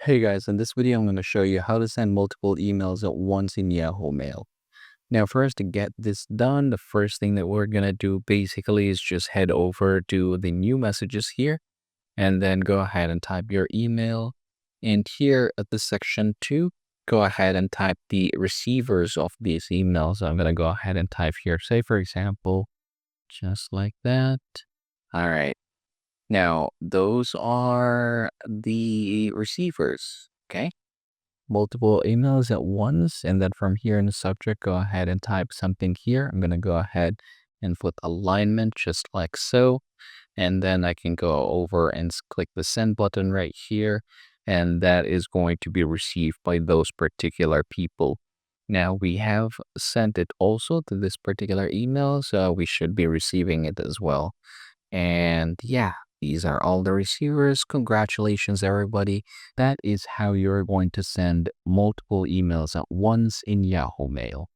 Hey guys, in this video, I'm going to show you how to send multiple emails at once in Yahoo Mail. Now, for us to get this done, the first thing that we're going to do basically is just head over to the new messages here and then go ahead and type your email. And here at the section 2, go ahead and type the receivers of these emails. I'm going to go ahead and type here, say, for example, just like that. All right. Now, those are the receivers. Okay. Multiple emails at once. And then from here in the subject, go ahead and type something here. I'm going to go ahead and put alignment just like so. And then I can go over and click the send button right here. And that is going to be received by those particular people. Now we have sent it also to this particular email, so we should be receiving it as well. And yeah, these are all the receivers. Congratulations, everybody. That is how you're going to send multiple emails at once in Yahoo Mail.